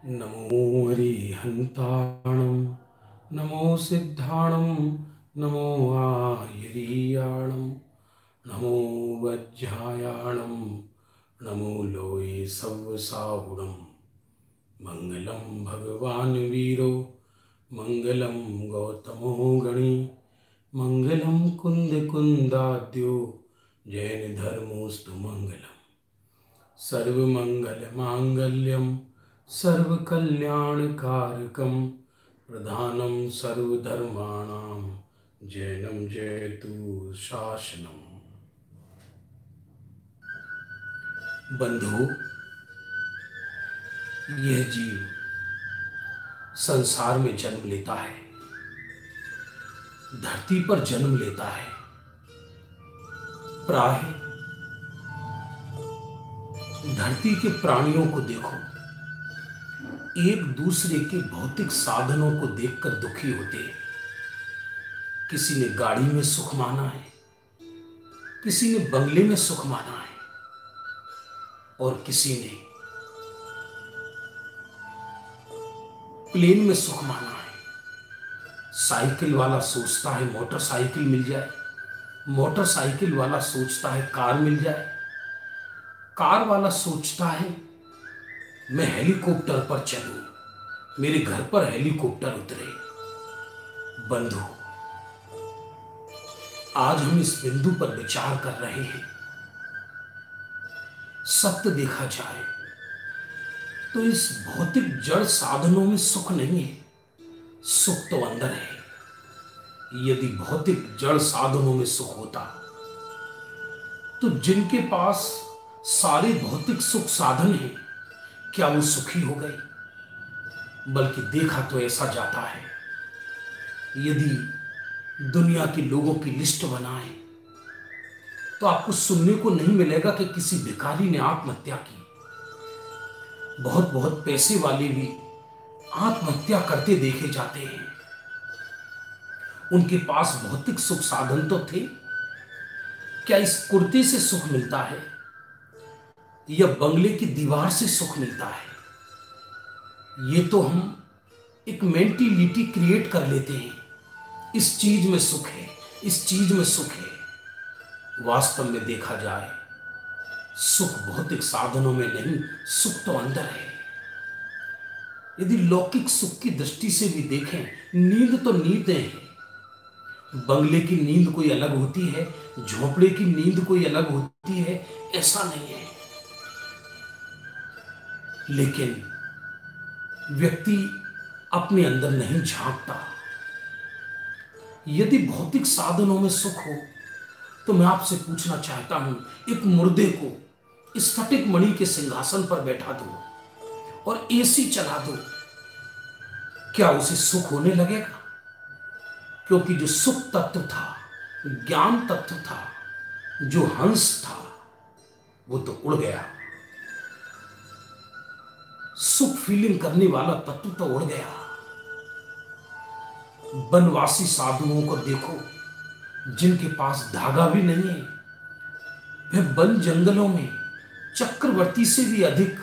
नमो हरिहन्ताणं नमो सिद्धाणं नमो आयरीयाणं नमो वज्रायाणं नमो लोये सव्वसाहुणं मंगलं भगवान् वीरो मंगलं गौतमो गणी मंगलं कुंद जैन धर्मोस्तु मंगलम् सर्वमंगलमांगल्यं सर्वकल्याणकारकं प्रधानं सर्वधर्माणां जैनं जयतु शासनम्। बंधु, यह जीव संसार में जन्म लेता है, धरती पर जन्म लेता है। प्राय धरती के प्राणियों को देखो, एक दूसरे के भौतिक साधनों को देखकर दुखी होते हैं। किसी ने गाड़ी में सुख माना है, किसी ने बंगले में सुख माना है, और किसी ने प्लेन में सुख माना है। साइकिल वाला सोचता है मोटरसाइकिल मिल जाए, मोटरसाइकिल वाला सोचता है कार मिल जाए, कार वाला सोचता है मैं हेलीकॉप्टर पर चलूं, मेरे घर पर हेलीकॉप्टर उतरे। बंधु, आज हम इस बिंदु पर विचार कर रहे हैं। सत्य देखा जाए तो इस भौतिक जड़ साधनों में सुख नहीं है, सुख तो अंदर है। यदि भौतिक जड़ साधनों में सुख होता तो जिनके पास सारे भौतिक सुख साधन हैं, क्या वो सुखी हो गए? बल्कि देखा तो ऐसा जाता है, यदि दुनिया के लोगों की लिस्ट बनाए तो आपको सुनने को नहीं मिलेगा कि किसी भिखारी ने आत्महत्या की। बहुत बहुत पैसे वाले भी आत्महत्या करते देखे जाते हैं। उनके पास भौतिक सुख साधन तो थे। क्या इस कुर्ते से सुख मिलता है या बंगले की दीवार से सुख मिलता है? ये तो हम एक मेंटिलिटी क्रिएट कर लेते हैं, इस चीज में सुख है, इस चीज में सुख है। वास्तव में देखा जाए सुख भौतिक साधनों में नहीं, सुख तो अंदर है। यदि लौकिक सुख की दृष्टि से भी देखें, नींद तो नींद है। बंगले की नींद कोई अलग होती है, झोपड़े की नींद कोई अलग होती है, ऐसा नहीं है। लेकिन व्यक्ति अपने अंदर नहीं झांकता। यदि भौतिक साधनों में सुख हो तो मैं आपसे पूछना चाहता हूं, एक मुर्दे को स्फटिक मणि के सिंहासन पर बैठा दो और एसी चला दो, क्या उसे सुख होने लगेगा? क्योंकि जो सुख तत्व था, ज्ञान तत्व था, जो हंस था, वो तो उड़ गया। सुख फीलिंग करने वाला तत्व तो उड़ गया। वनवासी साधुओं को देखो, जिनके पास धागा भी नहीं है, वे वन जंगलों में चक्रवर्ती से भी अधिक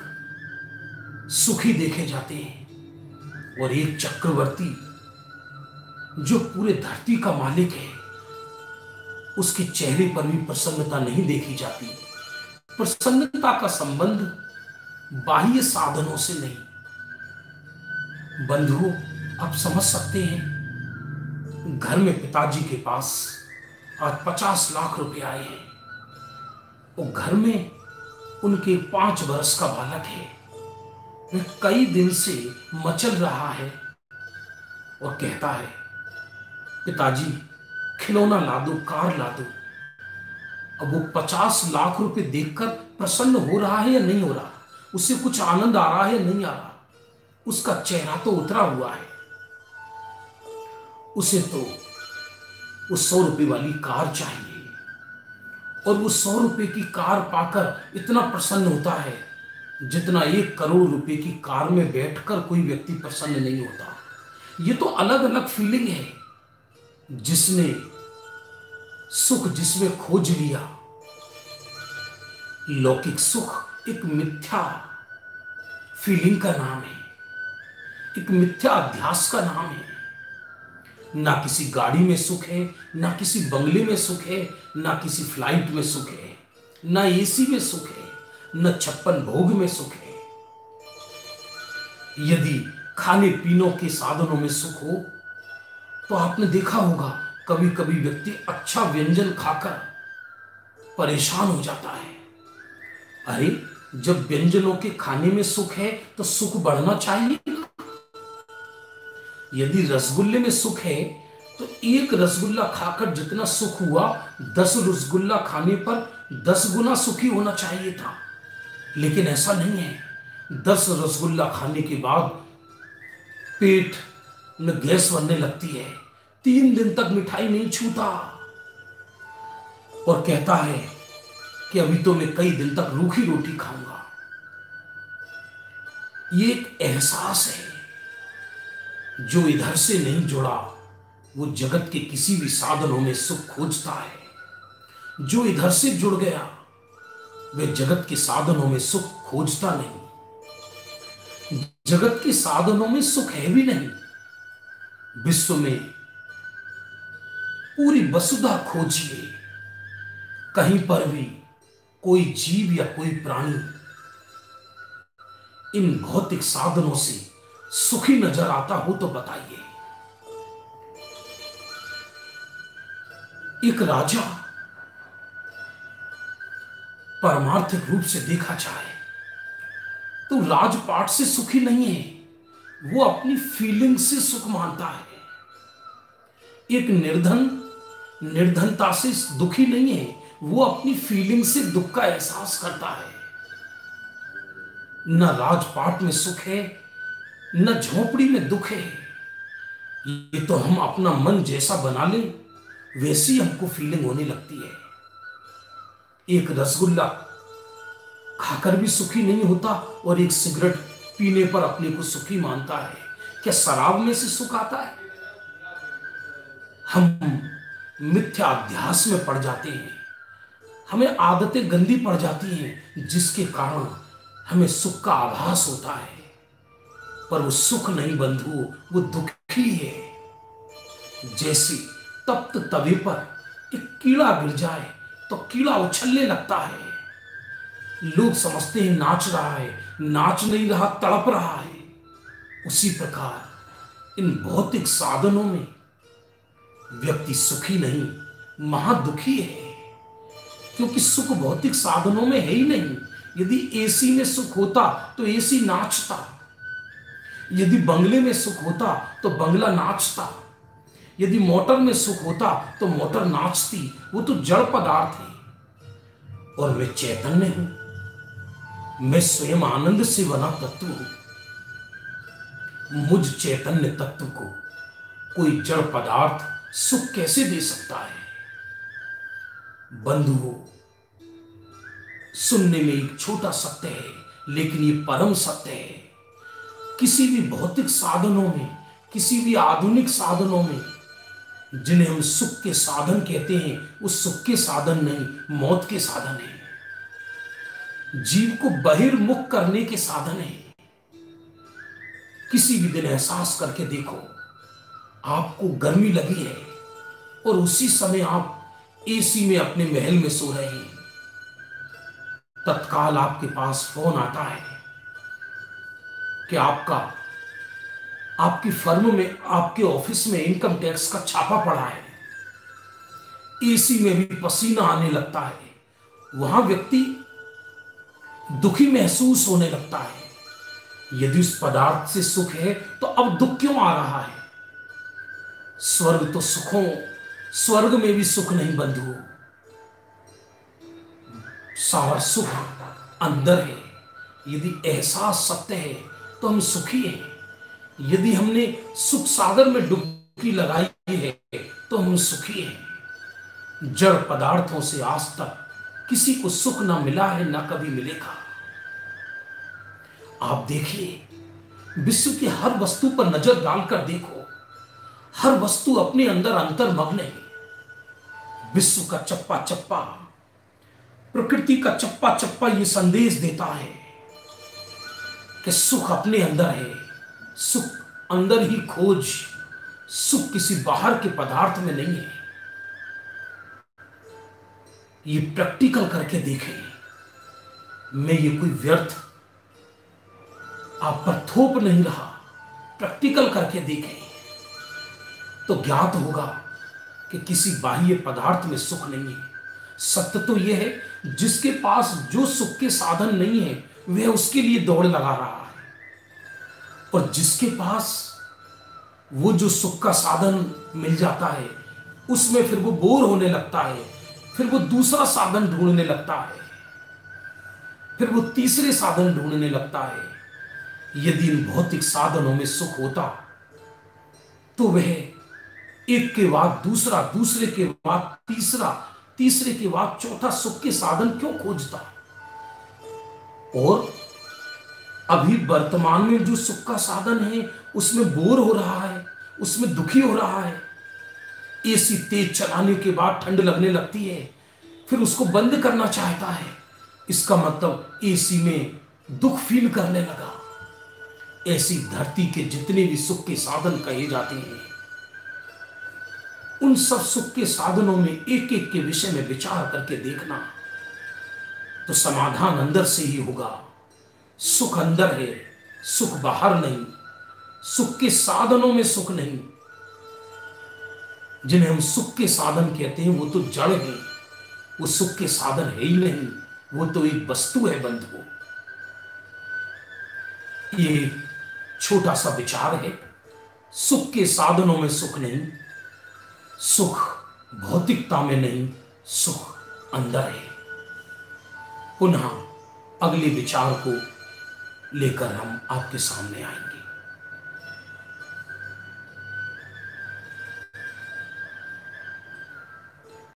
सुखी देखे जाते हैं। और एक चक्रवर्ती जो पूरे धरती का मालिक है, उसके चेहरे पर भी प्रसन्नता नहीं देखी जाती। प्रसन्नता का संबंध बाह्य साधनों से नहीं। बंधु, आप समझ सकते हैं, घर में पिताजी के पास आज 50 लाख रुपए आए हैं और घर में उनके 5 वर्ष का बालक है। वह कई दिन से मचल रहा है और कहता है पिताजी खिलौना ला दो, कार ला दो। अब वो 50 लाख रुपए देखकर प्रसन्न हो रहा है या नहीं हो रहा? उसे कुछ आनंद आ रहा है या नहीं आ रहा? उसका चेहरा तो उतरा हुआ है। उसे तो वो 100 रुपए वाली कार चाहिए और वो 100 रुपए की कार पाकर इतना प्रसन्न होता है जितना 1 करोड़ रुपए की कार में बैठकर कोई व्यक्ति प्रसन्न नहीं होता। ये तो अलग अलग फीलिंग है। जिसने सुख जिसमें खोज लिया, लौकिक सुख एक मिथ्या फीलिंग का नाम है। एक मिथ्या अध्यास का नाम है। ना किसी गाड़ी में सुख है, ना किसी बंगले में सुख है, ना किसी फ्लाइट में सुख है, ना एसी में सुख है, न 56 भोग में सुख है। यदि खाने पीनों के साधनों में सुख हो तो आपने देखा होगा कभी कभी व्यक्ति अच्छा व्यंजन खाकर परेशान हो जाता है। अरे, जब व्यंजनों के खाने में सुख है तो सुख बढ़ना चाहिए। यदि रसगुल्ले में सुख है तो एक रसगुल्ला खाकर जितना सुख हुआ 10 रसगुल्ला खाने पर 10 गुना सुखी होना चाहिए था। लेकिन ऐसा नहीं है। 10 रसगुल्ला खाने के बाद पेट में गैस बनने लगती है, 3 दिन तक मिठाई नहीं छूता और कहता है कि अभी तो मैं कई दिन तक रूखी रोटी खाऊंगा। ये एक एहसास है। जो इधर से नहीं जुड़ा वो जगत के किसी भी साधनों में सुख खोजता है। जो इधर से जुड़ गया वह जगत के साधनों में सुख खोजता नहीं। जगत के साधनों में सुख है भी नहीं। विश्व में पूरी वसुधा खोजिए, कहीं पर भी कोई जीव या कोई प्राणी इन भौतिक साधनों से सुखी नजर आता हो तो बताइए। एक राजा परमार्थिक रूप से देखा जाए तो राजपाट से सुखी नहीं है, वो अपनी फीलिंग से सुख मानता है। एक निर्धन निर्धनता से दुखी नहीं है, वो अपनी फीलिंग से दुख का एहसास करता है। न राजपाट में सुख है, न झोपड़ी में दुख है। ये तो हम अपना मन जैसा बना लें वैसी हमको फीलिंग होने लगती है। एक रसगुल्ला खाकर भी सुखी नहीं होता और एक सिगरेट पीने पर अपने को सुखी मानता है। क्या शराब में से सुख आता है? हम मिथ्या अध्यास में पड़ जाते हैं, हमें आदतें गंदी पड़ जाती हैं जिसके कारण हमें सुख का आभास होता है, पर वो सुख नहीं बंधु, वो दुख ही है। जैसे तप्त तवे पर एक कीड़ा गिर जाए तो कीड़ा उछलने लगता है, लोग समझते हैं नाच रहा है, नाच नहीं रहा, तड़प रहा है। उसी प्रकार इन भौतिक साधनों में व्यक्ति सुखी नहीं, महादुखी है, क्योंकि सुख भौतिक साधनों में है ही नहीं। यदि एसी में सुख होता तो एसी नाचता, यदि बंगले में सुख होता तो बंगला नाचता, यदि मोटर में सुख होता तो मोटर नाचती। वो तो जड़ पदार्थ है और मैं चैतन्य हूं, मैं स्वयं आनंद से बना तत्व हूं। मुझ चैतन्य तत्व को कोई जड़ पदार्थ सुख कैसे दे सकता है? बंधुओं, सुनने में एक छोटा सत्य है, लेकिन ये परम सत्य है। किसी भी भौतिक साधनों में, किसी भी आधुनिक साधनों में, जिन्हें हम सुख के साधन कहते हैं, वो सुख के साधन नहीं, मौत के साधन है। जीव को बहिर्मुख करने के साधन है। किसी भी दिन एहसास करके देखो, आपको गर्मी लगी है और उसी समय आप एसी में अपने महल में सो रहे हैं, तत्काल आपके पास फोन आता है कि आपकी फर्म में, आपके ऑफिस में इनकम टैक्स का छापा पड़ा है। एसी में भी पसीना आने लगता है, वहां व्यक्ति दुखी महसूस होने लगता है। यदि उस पदार्थ से सुख है तो अब दुख क्यों आ रहा है? स्वर्ग तो सुखों, स्वर्ग में भी सुख नहीं बंधु, सारा सुख अंदर है। यदि एहसास सत्य है तो हम सुखी हैं। यदि हमने सुख सागर में डुबकी लगाई है तो हम सुखी हैं। जड़ पदार्थों से आज तक किसी को सुख ना मिला है, ना कभी मिलेगा। आप देखिए, विश्व की हर वस्तु पर नजर डालकर देखो, हर वस्तु अपने अंदर अंतर्मग्न है। विश्व का चप्पा चप्पा, प्रकृति का चप्पा चप्पा ये संदेश देता है कि सुख अपने अंदर है, सुख अंदर ही खोज। सुख किसी बाहर के पदार्थ में नहीं है। ये प्रैक्टिकल करके देखें। मैं ये कोई व्यर्थ आप पर थोप नहीं रहा। प्रैक्टिकल करके देखें तो ज्ञात होगा कि किसी बाह्य पदार्थ में सुख नहीं है। सत्य तो यह है, जिसके पास जो सुख के साधन नहीं है वह उसके लिए दौड़ लगा रहा है, और जिसके पास वो जो सुख का साधन मिल जाता है उसमें फिर वो बोर होने लगता है, फिर वो दूसरा साधन ढूंढने लगता है, फिर वो तीसरे साधन ढूंढने लगता है। यदि इन भौतिक साधनों में सुख होता तो वह एक के बाद दूसरा, दूसरे के बाद तीसरा, तीसरे के बाद चौथा सुख के साधन क्यों खोजता। और अभी वर्तमान में जो सुख का साधन है उसमें बोर हो रहा है, उसमें दुखी हो रहा है। एसी तेज चलाने के बाद ठंड लगने लगती है, फिर उसको बंद करना चाहता है। इसका मतलब एसी में दुख फील करने लगा। ऐसी धरती के जितने भी सुख के साधन कहे जाते हैं, उन सब सुख के साधनों में एक एक के विषय में विचार करके देखना तो समाधान अंदर से ही होगा। सुख अंदर है, सुख बाहर नहीं। सुख के साधनों में सुख नहीं। जिन्हें हम सुख के साधन कहते हैं वो तो जड़ है, वो सुख के साधन है ही नहीं, वो तो एक वस्तु है बंधु। ये छोटा सा विचार है। सुख के साधनों में सुख नहीं, सुख भौतिकता में नहीं, सुख अंदर है। पुनः अगले विचार को लेकर हम आपके सामने आएंगे।